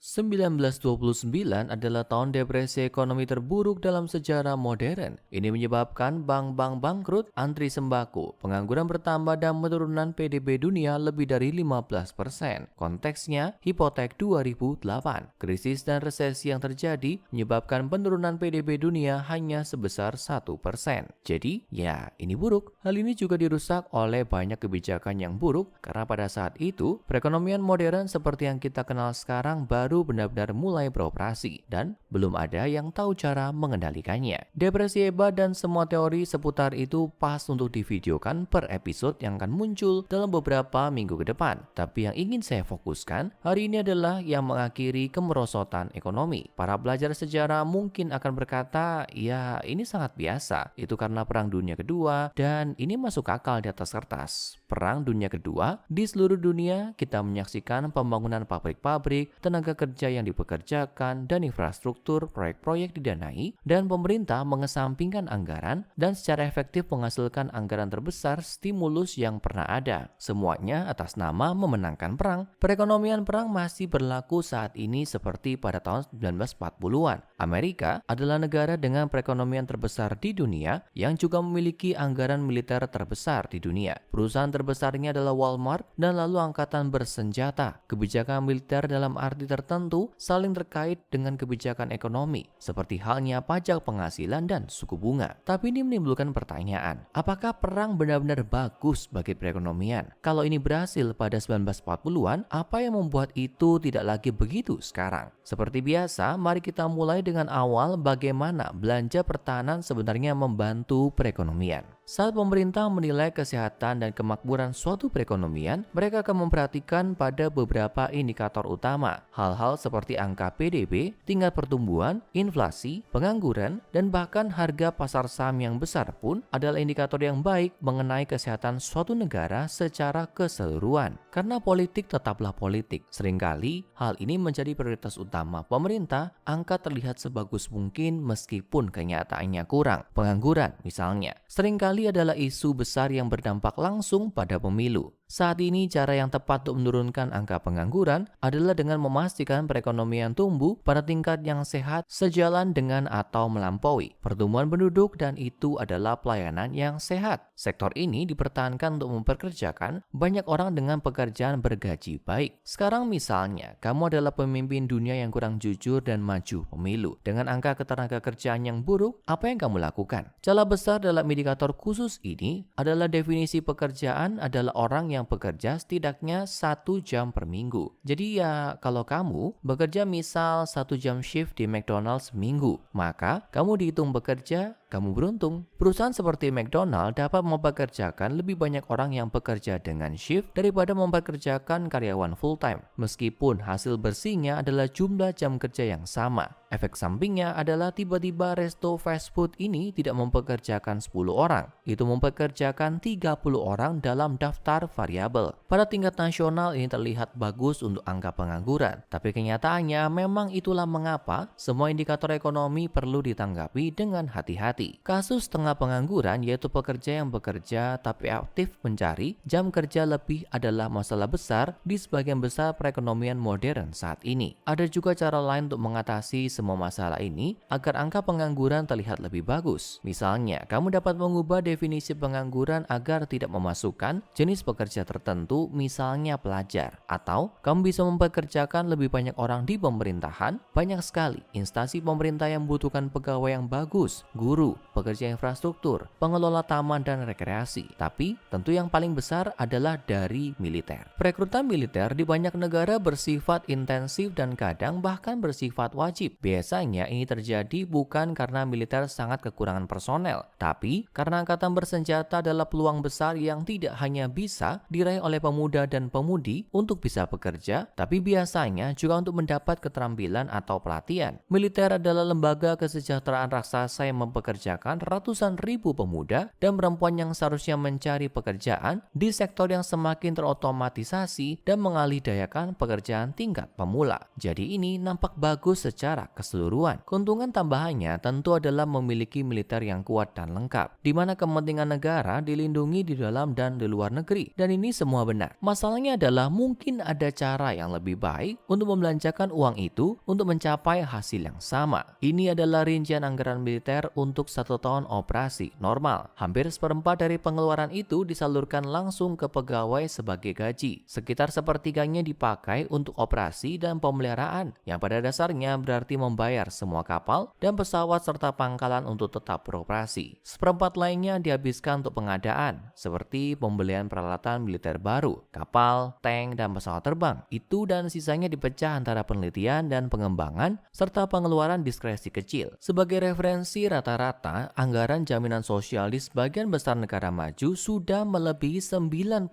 1929 adalah tahun depresi ekonomi terburuk dalam sejarah modern. Ini menyebabkan bank-bank bangkrut, antri sembako, pengangguran bertambah dan penurunan PDB dunia lebih dari 15%. Konteksnya, hipotek 2008. Krisis dan resesi yang terjadi menyebabkan penurunan PDB dunia hanya sebesar 1%. Jadi, ya ini buruk. Hal ini juga dirusak oleh banyak kebijakan yang buruk karena pada saat itu, perekonomian modern seperti yang kita kenal sekarang baru benar-benar mulai beroperasi dan belum ada yang tahu cara mengendalikannya. Depresi hebat dan semua teori seputar itu pas untuk divideokan per episode yang akan muncul dalam beberapa minggu ke depan. Tapi yang ingin saya fokuskan hari ini adalah yang mengakhiri kemerosotan ekonomi. Para pelajar sejarah mungkin akan berkata, ya ini sangat biasa. Itu karena Perang Dunia Kedua dan ini masuk akal di atas kertas. Perang Dunia Kedua, di seluruh dunia kita menyaksikan pembangunan pabrik-pabrik, tenaga kerja yang dipekerjakan, dan infrastruktur proyek-proyek didanai, dan pemerintah mengesampingkan anggaran dan secara efektif menghasilkan anggaran terbesar stimulus yang pernah ada. Semuanya atas nama memenangkan perang. Perekonomian perang masih berlaku saat ini seperti pada tahun 1940-an. Amerika adalah negara dengan perekonomian terbesar di dunia yang juga memiliki anggaran militer terbesar di dunia. Perusahaan terbesarnya adalah Walmart dan lalu angkatan bersenjata. Kebijakan militer dalam arti tertentu saling terkait dengan kebijakan ekonomi, seperti halnya pajak penghasilan dan suku bunga. Tapi ini menimbulkan pertanyaan, apakah perang benar-benar bagus bagi perekonomian? Kalau ini berhasil pada 1940-an, apa yang membuat itu tidak lagi begitu sekarang? Seperti biasa, mari kita mulai dengan awal bagaimana belanja pertahanan sebenarnya membantu perekonomian. Saat pemerintah menilai kesehatan dan kemakmuran suatu perekonomian, mereka akan memperhatikan pada beberapa indikator utama. Hal-hal seperti angka PDB, tingkat pertumbuhan, inflasi, pengangguran, dan bahkan harga pasar saham yang besar pun adalah indikator yang baik mengenai kesehatan suatu negara secara keseluruhan. Karena politik tetaplah politik. Seringkali hal ini menjadi prioritas utama pemerintah, angka terlihat sebagus mungkin meskipun kenyataannya kurang. Pengangguran misalnya, seringkali adalah isu besar yang berdampak langsung pada pemilu. Saat ini cara yang tepat untuk menurunkan angka pengangguran adalah dengan memastikan perekonomian tumbuh pada tingkat yang sehat sejalan dengan atau melampaui pertumbuhan penduduk, dan itu adalah pelayanan yang sehat. Sektor ini dipertahankan untuk mempekerjakan banyak orang dengan pekerjaan bergaji baik. Sekarang misalnya, kamu adalah pemimpin dunia yang kurang jujur dan maju pemilu. Dengan angka ketenaga kerjaan yang buruk, apa yang kamu lakukan? Celah besar dalam indikator khusus ini adalah definisi pekerjaan adalah orang yang bekerja setidaknya 1 jam per minggu. Jadi ya kalau kamu bekerja misal 1 jam shift di McDonald's seminggu, maka kamu dihitung bekerja, kamu beruntung. Perusahaan seperti McDonald dapat mempekerjakan lebih banyak orang yang bekerja dengan shift daripada mempekerjakan karyawan full time, meskipun hasil bersihnya adalah jumlah jam kerja yang sama. Efek sampingnya adalah tiba-tiba resto fast food ini tidak mempekerjakan 10 orang, itu mempekerjakan 30 orang dalam daftar variabel. Pada tingkat nasional ini terlihat bagus untuk angka pengangguran, tapi kenyataannya memang itulah mengapa semua indikator ekonomi perlu ditanggapi dengan hati-hati. Kasus tengah pengangguran yaitu pekerja yang bekerja tapi aktif mencari jam kerja lebih adalah masalah besar di sebagian besar perekonomian modern saat ini. Ada juga cara lain untuk mengatasi semua masalah ini agar angka pengangguran terlihat lebih bagus. Misalnya, kamu dapat mengubah definisi pengangguran agar tidak memasukkan jenis pekerja tertentu, misalnya pelajar. Atau, kamu bisa mempekerjakan lebih banyak orang di pemerintahan. Banyak sekali instansi pemerintah yang membutuhkan pegawai yang bagus, guru, pekerja infrastruktur, pengelola taman dan rekreasi. Tapi, tentu yang paling besar adalah dari militer. Perekrutan militer di banyak negara bersifat intensif dan kadang bahkan bersifat wajib. Biasanya ini terjadi bukan karena militer sangat kekurangan personel, tapi karena angkatan bersenjata adalah peluang besar yang tidak hanya bisa diraih oleh pemuda dan pemudi untuk bisa bekerja, tapi biasanya juga untuk mendapat keterampilan atau pelatihan. Militer adalah lembaga kesejahteraan raksasa yang mempekerjakan mempekerjakan ratusan ribu pemuda dan perempuan yang seharusnya mencari pekerjaan di sektor yang semakin terotomatisasi dan mengalihdayakan pekerjaan tingkat pemula. Jadi ini nampak bagus secara keseluruhan. Keuntungan tambahannya tentu adalah memiliki militer yang kuat dan lengkap, di mana kepentingan negara dilindungi di dalam dan di luar negeri. Dan ini semua benar. Masalahnya adalah mungkin ada cara yang lebih baik untuk membelanjakan uang itu untuk mencapai hasil yang sama. Ini adalah rincian anggaran militer untuk 1 tahun operasi normal. Hampir seperempat dari pengeluaran itu disalurkan langsung ke pegawai sebagai gaji. Sekitar sepertiganya dipakai untuk operasi dan pemeliharaan, yang pada dasarnya berarti membayar semua kapal dan pesawat serta pangkalan untuk tetap beroperasi. Seperempat lainnya dihabiskan untuk pengadaan, seperti pembelian peralatan militer baru, kapal, tank, dan pesawat terbang. Itu dan sisanya dipecah antara penelitian dan pengembangan, serta pengeluaran diskresi kecil. Sebagai referensi, rata-rata anggaran jaminan sosial di sebagian besar negara maju sudah melebihi 90%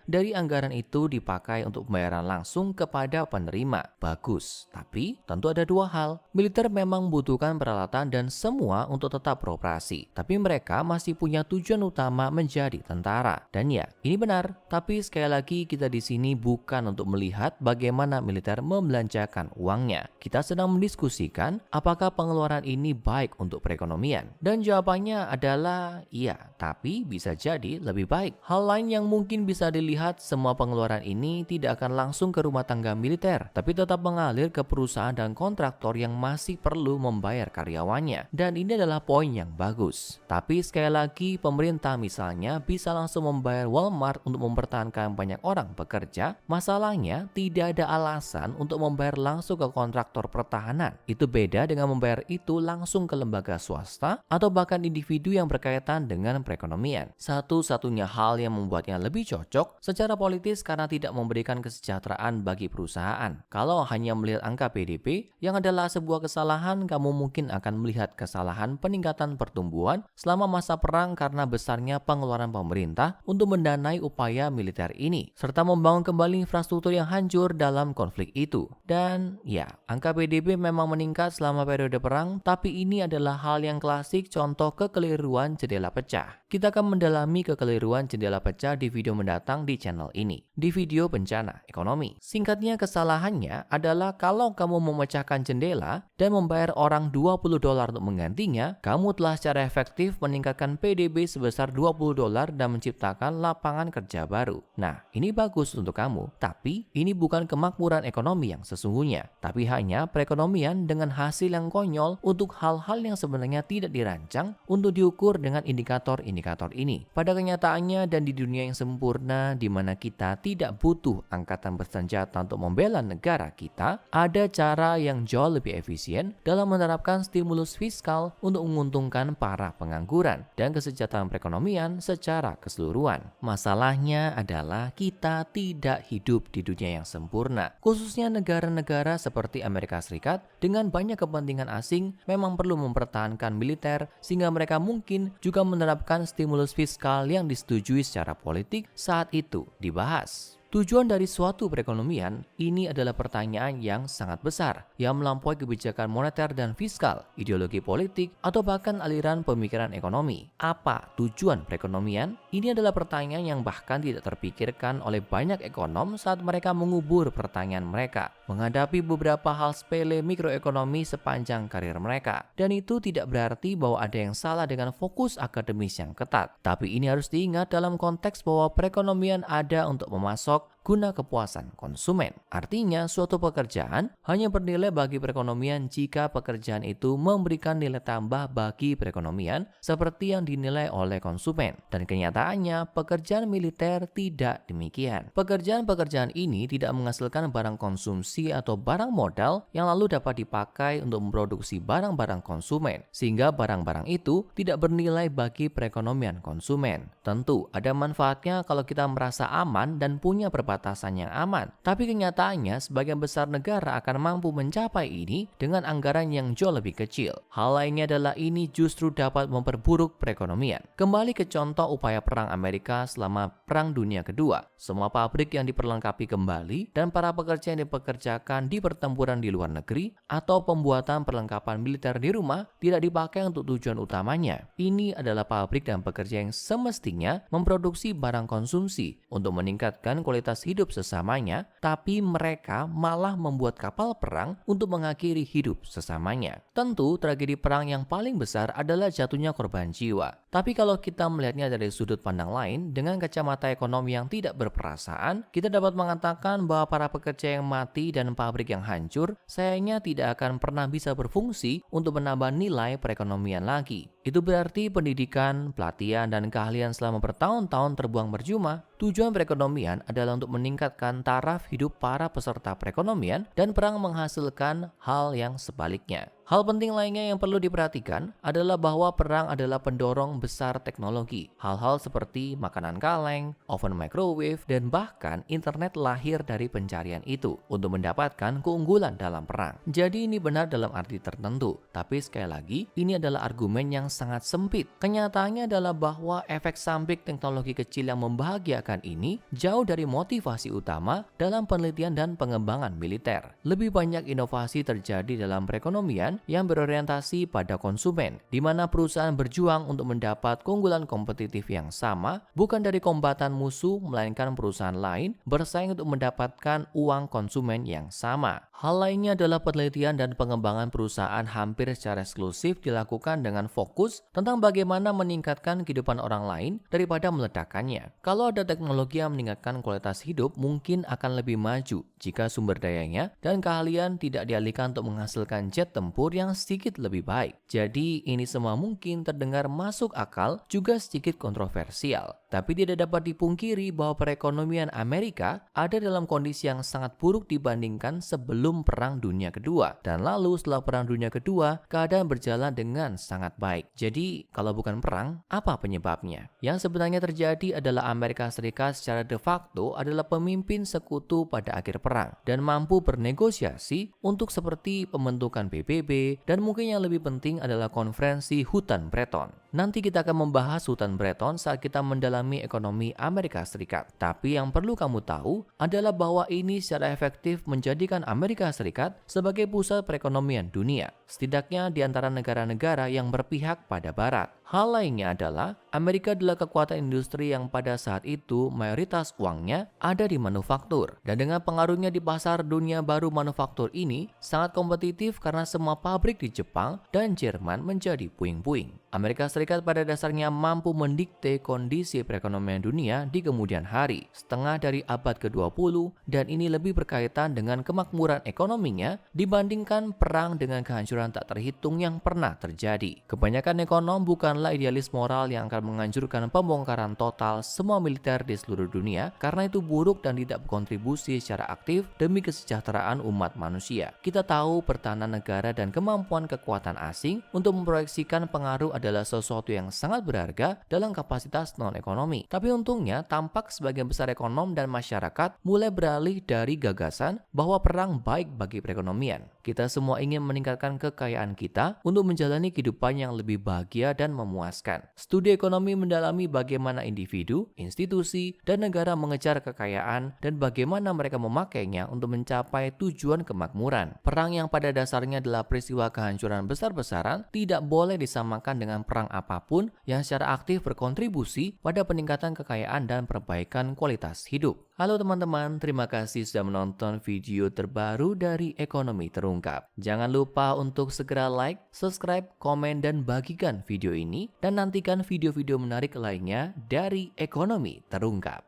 dari anggaran itu dipakai untuk pembayaran langsung kepada penerima. Bagus, tapi tentu ada dua hal. Militer memang membutuhkan peralatan dan semua untuk tetap beroperasi, tapi mereka masih punya tujuan utama menjadi tentara. Dan ya, ini benar, tapi sekali lagi kita di sini bukan untuk melihat bagaimana militer membelanjakan uangnya. Kita sedang mendiskusikan apakah pengeluaran ini baik untuk perekonomian. Dan jawabannya adalah iya, tapi bisa jadi lebih baik. Hal lain yang mungkin bisa dilihat, semua pengeluaran ini tidak akan langsung ke rumah tangga militer, tapi tetap mengalir ke perusahaan dan kontraktor yang masih perlu membayar karyawannya. Dan ini adalah poin yang bagus. Tapi sekali lagi, pemerintah misalnya bisa langsung membayar Walmart untuk mempertahankan banyak orang bekerja. Masalahnya, tidak ada alasan untuk membayar langsung ke kontraktor pertahanan. Itu beda dengan membayar itu langsung ke lembaga swasta atau bahkan individu yang berkaitan dengan perekonomian. Satu-satunya hal yang membuatnya lebih cocok secara politis karena tidak memberikan kesejahteraan bagi perusahaan. Kalau hanya melihat angka PDB yang adalah sebuah kesalahan, kamu mungkin akan melihat kesalahan peningkatan pertumbuhan selama masa perang karena besarnya pengeluaran pemerintah untuk mendanai upaya militer ini, serta membangun kembali infrastruktur yang hancur dalam konflik itu. Dan ya, angka PDB memang meningkat selama periode perang, tapi ini adalah hal yang klasik contoh kekeliruan jendela pecah. Kita akan mendalami kekeliruan jendela pecah di video mendatang di channel ini, di video bencana ekonomi. Singkatnya, kesalahannya adalah kalau kamu memecahkan jendela dan membayar orang $20 untuk menggantinya, kamu telah secara efektif meningkatkan PDB sebesar $20 dan menciptakan lapangan kerja baru. Nah, ini bagus untuk kamu, tapi ini bukan kemakmuran ekonomi yang sesungguhnya, tapi hanya perekonomian dengan hasil yang konyol untuk hal-hal yang sebenarnya tidak dirancang untuk diukur dengan indikator-indikator ini. Pada kenyataannya dan di dunia yang sempurna di mana kita tidak butuh angkatan bersenjata untuk membela negara kita, ada cara yang jauh lebih efisien dalam menerapkan stimulus fiskal untuk menguntungkan para pengangguran dan kesejahteraan perekonomian secara keseluruhan. Masalahnya adalah kita tidak hidup di dunia yang sempurna. Khususnya negara-negara seperti Amerika Serikat dengan banyak kepentingan asing memang perlu mempertahankan militer sehingga mereka mungkin juga menerapkan stimulus fiskal yang disetujui secara politik saat itu dibahas. Tujuan dari suatu perekonomian ini adalah pertanyaan yang sangat besar yang melampaui kebijakan moneter dan fiskal, ideologi politik, atau bahkan aliran pemikiran ekonomi. Apa tujuan perekonomian? Ini adalah pertanyaan yang bahkan tidak terpikirkan oleh banyak ekonom saat mereka mengubur pertanyaan mereka menghadapi beberapa hal sepele mikroekonomi sepanjang karir mereka. Dan itu tidak berarti bahwa ada yang salah dengan fokus akademis yang ketat. Tapi ini harus diingat dalam konteks bahwa perekonomian ada untuk memasok guna kepuasan konsumen. Artinya, suatu pekerjaan hanya bernilai bagi perekonomian jika pekerjaan itu memberikan nilai tambah bagi perekonomian seperti yang dinilai oleh konsumen. Dan kenyataannya, pekerjaan militer tidak demikian. Pekerjaan-pekerjaan ini tidak menghasilkan barang konsumsi atau barang modal yang lalu dapat dipakai untuk memproduksi barang-barang konsumen, sehingga barang-barang itu tidak bernilai bagi perekonomian konsumen. Tentu, ada manfaatnya kalau kita merasa aman dan punya perbatasan perbatasan yang aman. Tapi kenyataannya sebagian besar negara akan mampu mencapai ini dengan anggaran yang jauh lebih kecil. Hal lainnya adalah ini justru dapat memperburuk perekonomian. Kembali ke contoh upaya perang Amerika selama Perang Dunia Kedua. Semua pabrik yang diperlengkapi kembali dan para pekerja yang dipekerjakan di pertempuran di luar negeri atau pembuatan perlengkapan militer di rumah tidak dipakai untuk tujuan utamanya. Ini adalah pabrik dan pekerja yang semestinya memproduksi barang konsumsi untuk meningkatkan kualitas hidup sesamanya, tapi mereka malah membuat kapal perang untuk mengakhiri hidup sesamanya. Tentu, tragedi perang yang paling besar adalah jatuhnya korban jiwa. Tapi kalau kita melihatnya dari sudut pandang lain, dengan kacamata ekonomi yang tidak berperasaan, kita dapat mengatakan bahwa para pekerja yang mati dan pabrik yang hancur sayangnya tidak akan pernah bisa berfungsi untuk menambah nilai perekonomian lagi. Itu berarti pendidikan, pelatihan, dan keahlian selama bertahun-tahun terbuang percuma. Tujuan perekonomian adalah untuk meningkatkan taraf hidup para peserta perekonomian dan perang menghasilkan hal yang sebaliknya. Hal penting lainnya yang perlu diperhatikan adalah bahwa perang adalah pendorong besar teknologi. Hal-hal seperti makanan kaleng, oven microwave, dan bahkan internet lahir dari pencarian itu untuk mendapatkan keunggulan dalam perang. Jadi ini benar dalam arti tertentu, tapi sekali lagi ini adalah argumen yang sangat sempit. Kenyataannya adalah bahwa efek samping teknologi kecil yang membahagiakan ini jauh dari motivasi utama dalam penelitian dan pengembangan militer. Lebih banyak inovasi terjadi dalam perekonomian yang berorientasi pada konsumen, di mana perusahaan berjuang untuk mendapat keunggulan kompetitif yang sama, bukan dari kombatan musuh, melainkan perusahaan lain bersaing untuk mendapatkan uang konsumen yang sama. Hal lainnya adalah penelitian dan pengembangan perusahaan hampir secara eksklusif dilakukan dengan fokus tentang bagaimana meningkatkan kehidupan orang lain daripada meledakkannya. Kalau ada teknologi yang meningkatkan kualitas hidup, mungkin akan lebih maju jika sumber dayanya dan keahlian tidak dialihkan untuk menghasilkan jet tempur yang sedikit lebih baik. Jadi ini semua mungkin terdengar masuk akal, juga sedikit kontroversial. Tapi tidak dapat dipungkiri bahwa perekonomian Amerika ada dalam kondisi yang sangat buruk dibandingkan sebelum Perang Dunia Kedua. Dan lalu setelah Perang Dunia Kedua, keadaan berjalan dengan sangat baik. Jadi kalau bukan perang, apa penyebabnya? Yang sebenarnya terjadi adalah Amerika Serikat secara de facto adalah pemimpin sekutu pada akhir perang dan mampu bernegosiasi untuk seperti pembentukan PBB, dan mungkin yang lebih penting adalah konferensi Hutan Breton. Nanti kita akan membahas Hutan Breton saat kita mendalami ekonomi Amerika Serikat. Tapi yang perlu kamu tahu adalah bahwa ini secara efektif menjadikan Amerika Serikat sebagai pusat perekonomian dunia, setidaknya di antara negara-negara yang berpihak pada Barat. Hal lainnya adalah Amerika adalah kekuatan industri yang pada saat itu mayoritas uangnya ada di manufaktur. Dan dengan pengaruhnya di pasar dunia baru, manufaktur ini sangat kompetitif karena semua pabrik di Jepang dan Jerman menjadi puing-puing. Amerika Serikat pada dasarnya mampu mendikte kondisi perekonomian dunia di kemudian hari, setengah dari abad ke-20, dan ini lebih berkaitan dengan kemakmuran ekonominya dibandingkan perang dengan kehancuran tak terhitung yang pernah terjadi. Kebanyakan ekonom bukanlah idealis moral yang akan menganjurkan pembongkaran total semua militer di seluruh dunia karena itu buruk dan tidak berkontribusi secara aktif demi kesejahteraan umat manusia. Kita tahu pertahanan negara dan kemampuan kekuatan asing untuk memproyeksikan pengaruh adalah sesuatu yang sangat berharga dalam kapasitas non-ekonomi. Tapi untungnya tampak sebagian besar ekonom dan masyarakat mulai beralih dari gagasan bahwa perang baik bagi perekonomian. Kita semua ingin meningkatkan kekayaan kita untuk menjalani kehidupan yang lebih bahagia dan memuaskan. Studi ekonomi mendalami bagaimana individu, institusi, dan negara mengejar kekayaan dan bagaimana mereka memakainya untuk mencapai tujuan kemakmuran. Perang yang pada dasarnya adalah peristiwa kehancuran besar-besaran tidak boleh disamakan dengan perang apapun yang secara aktif berkontribusi pada peningkatan kekayaan dan perbaikan kualitas hidup. Halo teman-teman, terima kasih sudah menonton video terbaru dari Ekonomi Terungkap. Jangan lupa untuk segera like, subscribe, komen, dan bagikan video ini, dan nantikan video-video menarik lainnya dari Ekonomi Terungkap.